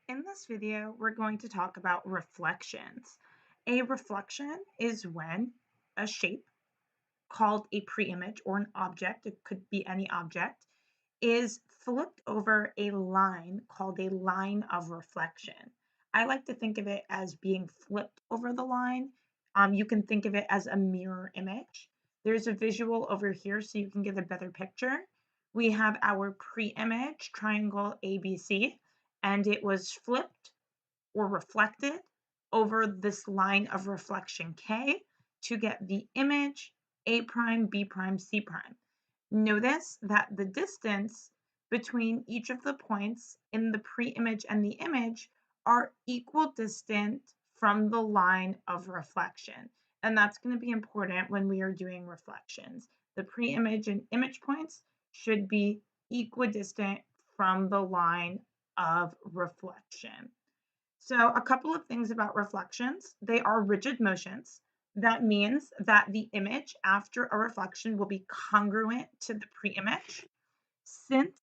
In this video, we're going to talk about reflections. A reflection is when a shape called a preimage or an object, it could be any object, is flipped over a line called a line of reflection. I like to think of it as being flipped over the line. You can think of it as a mirror image. There's a visual over here so you can get a better picture. We have our preimage triangle ABC, and it was flipped or reflected over this line of reflection K to get the image A prime, B prime, C prime. Notice that the distance between each of the points in the pre-image and the image are equal distant from the line of reflection. And that's going to be important when we are doing reflections. The pre-image and image points should be equidistant from the line of reflection. So, a couple of things about reflections. They are rigid motions. That means that the image after a reflection will be congruent to the pre-image. Since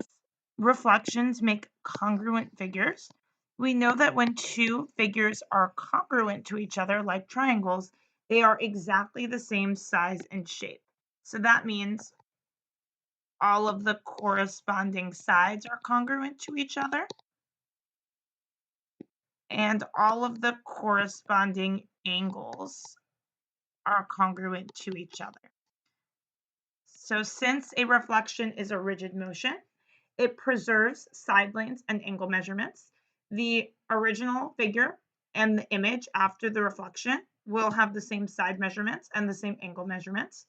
reflections make congruent figures, we know that when two figures are congruent to each other, like triangles, they are exactly the same size and shape. So that means all of the corresponding sides are congruent to each other, and all of the corresponding angles are congruent to each other. So since a reflection is a rigid motion, it preserves side lanes and angle measurements. The original figure and the image after the reflection will have the same side measurements and the same angle measurements.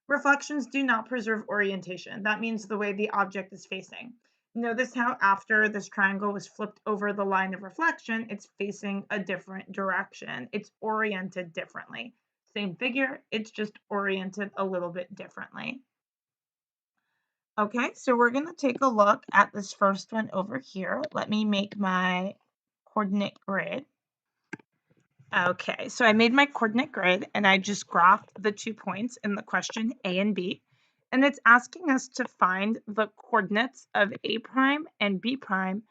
Reflections do not preserve orientation. That means the way the object is facing. Notice how after this triangle was flipped over the line of reflection, it's facing a different direction. It's oriented differently. Same figure, it's just oriented a little bit differently. Okay, so we're going to take a look at this first one over here. Let me make my coordinate grid. Okay, so I made my coordinate grid and I just graphed the 2 points in the question A and B. And it's asking us to find the coordinates of A prime and B prime,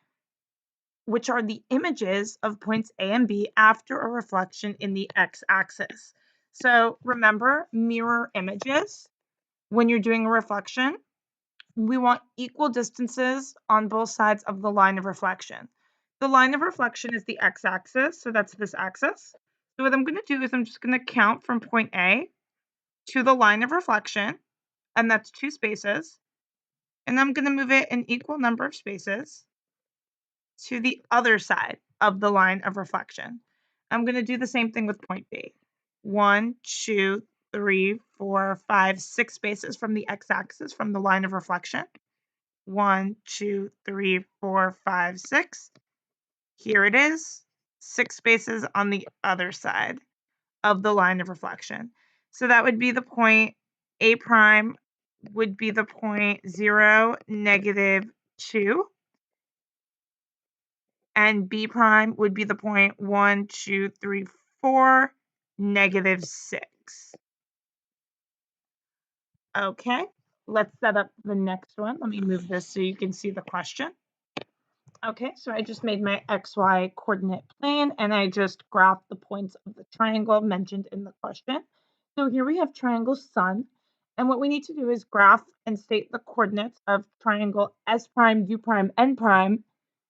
which are the images of points A and B after a reflection in the x-axis. So remember, mirror images, when you're doing a reflection, we want equal distances on both sides of the line of reflection. The line of reflection is the x-axis, so that's this axis. So what I'm going to do is I'm just going to count from point A to the line of reflection, and that's 2 spaces. And I'm going to move it an equal number of spaces to the other side of the line of reflection. I'm going to do the same thing with point B. 1, 2, 3, 4, 5, 6 spaces from the x-axis from the line of reflection. 1, 2, 3, 4, 5, 6. Here it is, 6 spaces on the other side of the line of reflection. So that would be the point A prime would be the point 0, -2, and B prime would be the point 1, 2, 3, 4, -6. Okay, let's set up the next one. Let me move this so you can see the question. Okay, so I just made my XY coordinate plane and I just graphed the points of the triangle mentioned in the question. So here we have triangle sun. And what we need to do is graph and state the coordinates of triangle S prime, U prime, N prime,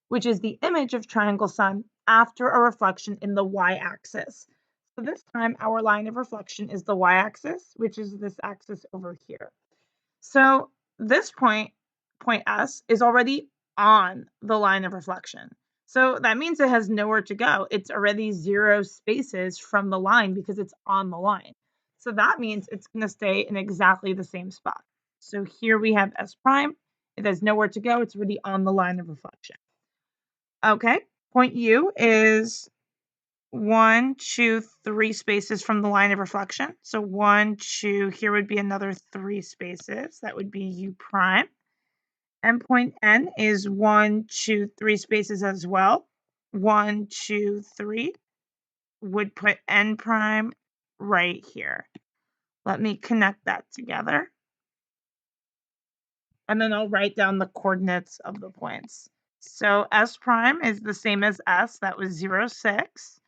which is the image of triangle sun after a reflection in the y-axis. So this time our line of reflection is the y-axis, which is this axis over here. So this point S, is already on the line of reflection. So that means it has nowhere to go. It's already 0 spaces from the line because it's on the line. So that means it's going to stay in exactly the same spot. So here we have S prime. It has nowhere to go. It's already on the line of reflection. Okay, point U is 1, 2, 3 spaces from the line of reflection. So 1, 2, here would be another 3 spaces. That would be U prime. And point N is 1, 2, 3 spaces as well. 1, 2, 3 would put N prime right here. Let me connect that together. And then I'll write down the coordinates of the points. So S prime is the same as S, that was 0, 6.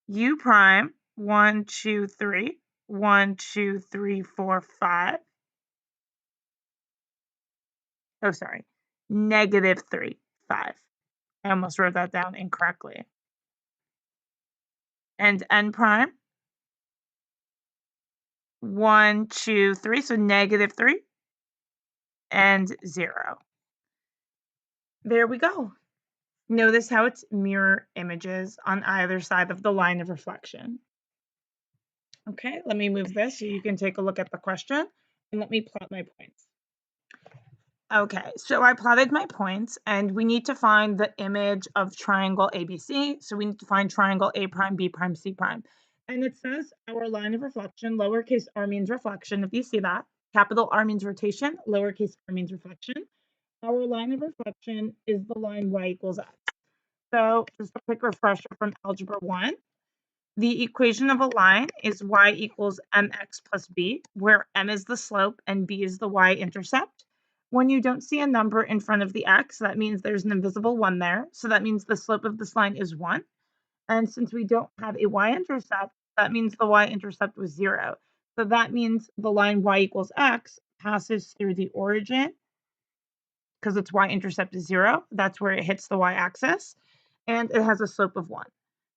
U prime, 1, 2, 3. 1, 2, 3, 4, 5. Oh, sorry. -3, 5. I almost wrote that down incorrectly. And N prime, 1, 2, 3. So -3 and 0. There we go. Notice how it's mirror images on either side of the line of reflection. Okay, let me move this so you can take a look at the question and let me plot my points. Okay, so I plotted my points and we need to find the image of triangle ABC. So we need to find triangle A prime, B prime, C prime. And it says our line of reflection, lowercase r means reflection, if you see that. Capital R means rotation, lowercase r means reflection. Our line of reflection is the line y equals x. So just a quick refresher from Algebra 1. The equation of a line is y equals mx plus b, where m is the slope and b is the y-intercept. When you don't see a number in front of the x, that means there's an invisible 1 there. So that means the slope of this line is 1. And since we don't have a y-intercept, that means the y-intercept was 0. So that means the line y equals x passes through the origin because its y-intercept is 0. That's where it hits the y-axis. And it has a slope of 1.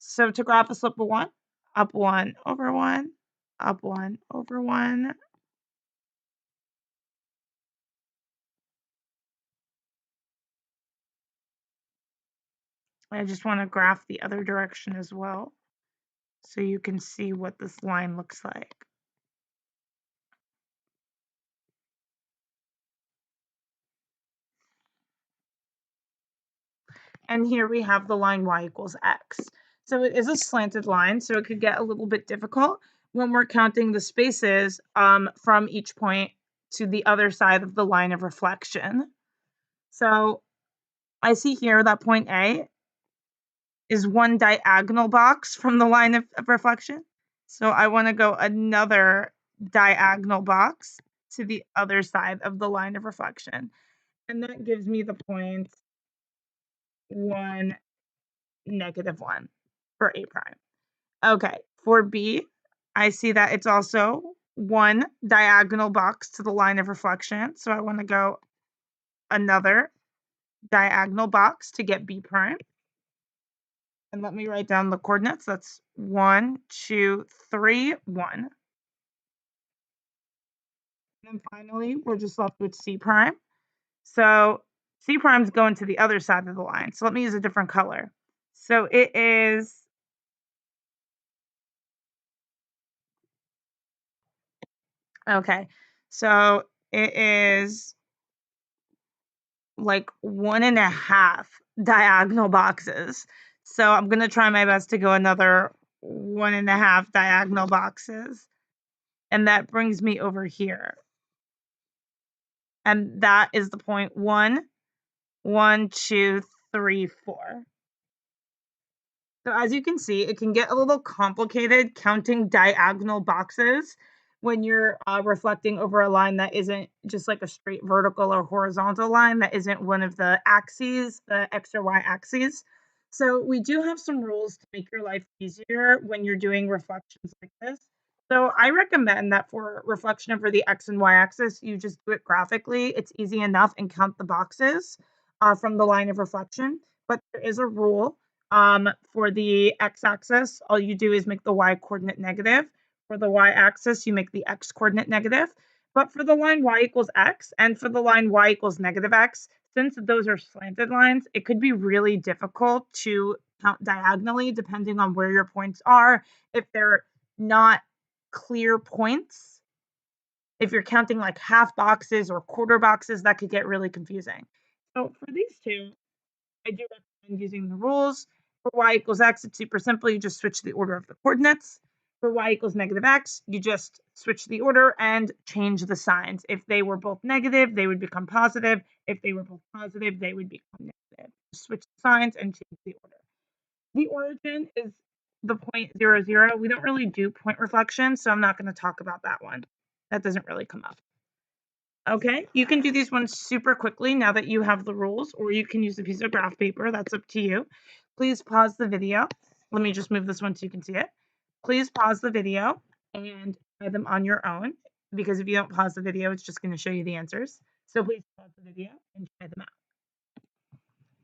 So to graph a slope of 1, up 1 over 1, up 1 over 1. I just want to graph the other direction as well so you can see what this line looks like. And here we have the line y equals x. So it is a slanted line, so it could get a little bit difficult when we're counting the spaces from each point to the other side of the line of reflection. So I see here that point A is one diagonal box from the line of reflection. So I want to go another diagonal box to the other side of the line of reflection. And that gives me the points 1, -1 for A prime. Okay, for B, I see that it's also one diagonal box to the line of reflection. So I want to go another diagonal box to get B prime. And let me write down the coordinates. That's 1, 2, 3, 1. And then finally, we're just left with C prime. So C prime's going to the other side of the line. So let me use a different color. So it is okay. So it is like 1.5 diagonal boxes. So I'm gonna try my best to go another 1.5 diagonal boxes. And that brings me over here. And that is the point 1, 1, 2, 3, 4. So as you can see, it can get a little complicated counting diagonal boxes when you're reflecting over a line that isn't just like a straight vertical or horizontal line that isn't one of the axes, the X or Y axes. So we do have some rules to make your life easier when you're doing reflections like this. So I recommend that for reflection over the X and Y axis, you just do it graphically. It's easy enough and count the boxes from the line of reflection. But there is a rule for the x-axis. All you do is make the y-coordinate negative. For the y-axis, you make the x-coordinate negative. But for the line y equals x and for the line y equals -x, since those are slanted lines, it could be really difficult to count diagonally depending on where your points are. If they're not clear points, if you're counting like half boxes or quarter boxes, that could get really confusing. So for these two, I do recommend using the rules. For y equals x, it's super simple. You just switch the order of the coordinates. For y equals -x, you just switch the order and change the signs. If they were both negative, they would become positive. If they were both positive, they would become negative. Switch the signs and change the order. The origin is the point 0, 0. We don't really do point reflection, so I'm not going to talk about that one. That doesn't really come up. Okay, you can do these ones super quickly now that you have the rules, or you can use a piece of graph paper. That's up to you. Please pause the video. Let me just move this one so you can see it. Please pause the video and try them on your own, because if you don't pause the video, it's just going to show you the answers. So please pause the video and try them out.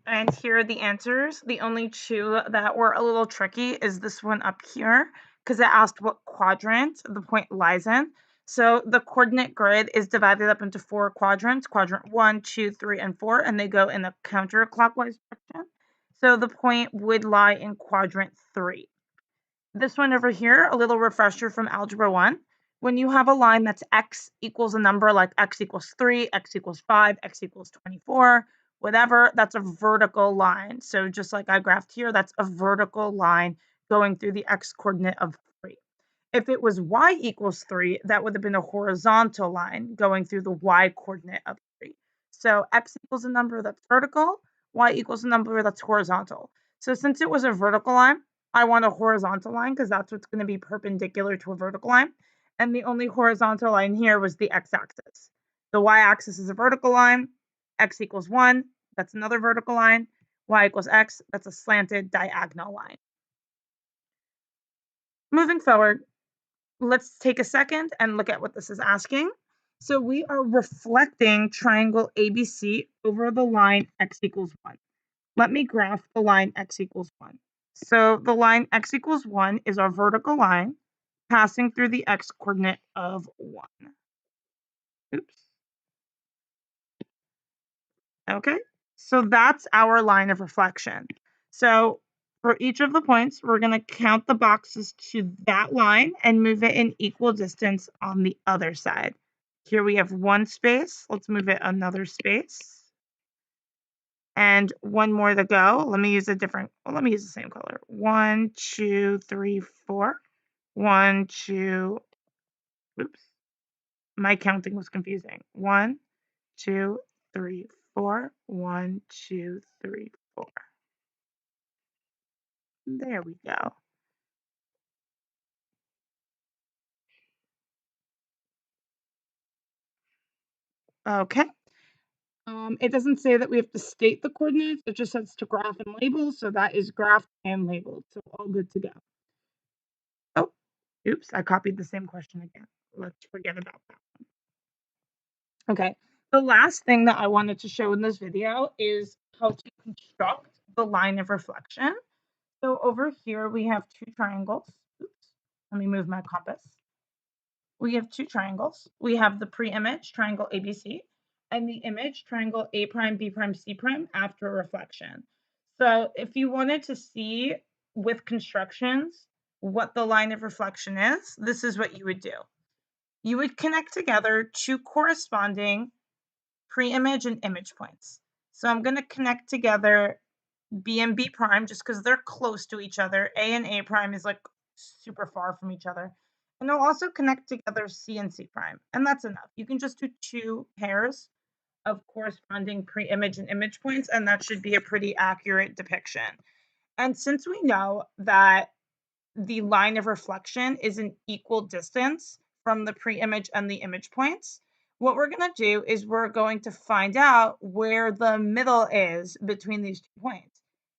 And here are the answers. The only two that were a little tricky is this one up here, because it asked what quadrant the point lies in. So the coordinate grid is divided up into 4 quadrants, quadrant 1, 2, 3, and 4, and they go in a counterclockwise direction. So the point would lie in quadrant 3. This one over here, a little refresher from Algebra 1. When you have a line that's x equals a number like x equals 3, x equals 5, x equals 24, whatever, that's a vertical line. So just like I graphed here, that's a vertical line going through the x coordinate of 3. If it was y equals 3, that would have been a horizontal line going through the y coordinate of 3. So x equals a number that's vertical, y equals a number that's horizontal. So since it was a vertical line, I want a horizontal line because that's what's going to be perpendicular to a vertical line. And the only horizontal line here was the x-axis. The y-axis is a vertical line. X equals 1, that's another vertical line. Y equals x, that's a slanted diagonal line. Moving forward, let's take a second and look at what this is asking. So we are reflecting triangle ABC over the line x equals 1. Let me graph the line x equals 1. So the line x equals 1 is our vertical line passing through the x coordinate of 1. Oops. Okay, so that's our line of reflection. So for each of the points, we're going to count the boxes to that line and move it in equal distance on the other side. Here we have one space. Let's move it another space. And one more to go. Let me use let me use the same color. 1, 2, 3, 4. 1, 2, oops. My counting was confusing. 1, 2, 3, 4. 1, 2, 3, 4. There we go. Okay. It doesn't say that we have to state the coordinates. It just says to graph and label. So that is graphed and labeled. So all good to go. Oh, oops. I copied the same question again. Let's forget about that. Okay. The last thing that I wanted to show in this video is how to construct the line of reflection. So over here, we have 2 triangles. Oops. Let me move my compass. We have 2 triangles. We have the pre-image triangle ABC and the image triangle A prime, B prime, C prime after reflection. So if you wanted to see with constructions what the line of reflection is, this is what you would do. You would connect together 2 corresponding pre-image and image points. So I'm going to connect together B and B prime just because they're close to each other. A and A prime is like super far from each other. And I'll also connect together C and C prime. And that's enough. You can just do 2 pairs of corresponding pre-image and image points, and that should be a pretty accurate depiction. And since we know that the line of reflection is an equal distance from the pre-image and the image points, what we're going to do is we're going to find out where the middle is between these 2 points.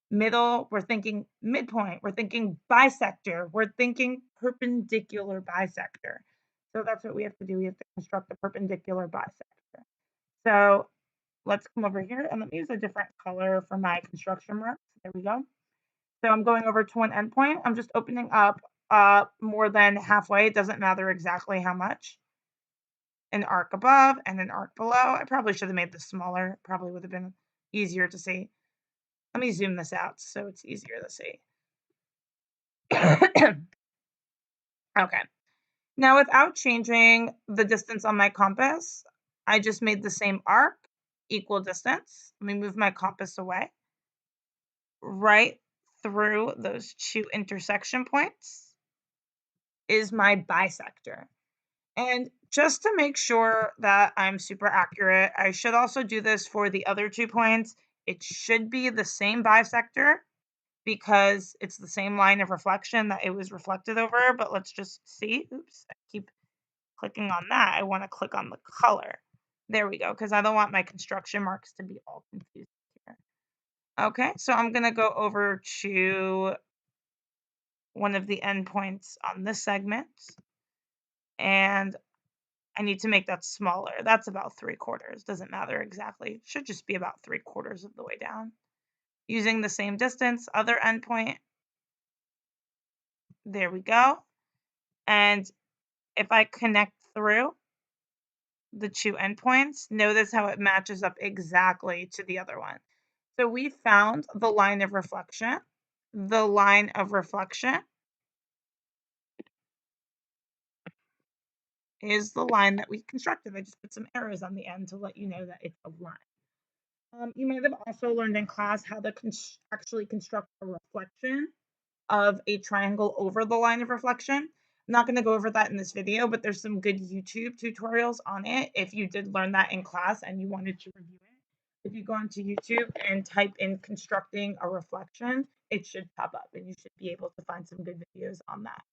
Middle, we're thinking midpoint, we're thinking bisector, we're thinking perpendicular bisector. So that's what we have to do. We have to construct a perpendicular bisector. So let's come over here and let me use a different color for my construction marks. There we go. So I'm going over to one endpoint. I'm just opening up more than halfway. It doesn't matter exactly how much. An arc above and an arc below. I probably should have made this smaller. Probably would have been easier to see. Let me zoom this out so it's easier to see. Okay. Now without changing the distance on my compass, I just made the same arc, equal distance. Let me move my compass away. Right through those 2 intersection points is my bisector. And just to make sure that I'm super accurate, I should also do this for the other 2 points. It should be the same bisector because it's the same line of reflection that it was reflected over, but let's just see. Oops, I keep clicking on that. I want to click on the color. There we go, because I don't want my construction marks to be all confused here. Okay, so I'm going to go over to one of the endpoints on this segment, and I need to make that smaller. That's about 3/4. Doesn't matter exactly. Should just be about 3/4 of the way down. Using the same distance, other endpoint. There we go. And if I connect through the two endpoints, notice how it matches up exactly to the other one. So we found the line of reflection. The line of reflection is the line that we constructed. I just put some arrows on the end to let you know that it's a line. You might have also learned in class how to actually construct a reflection of a triangle over the line of reflection. I'm not going to go over that in this video, but there's some good YouTube tutorials on it if you did learn that in class and you wanted to review it. If you go onto YouTube and type in constructing a reflection, it should pop up and you should be able to find some good videos on that.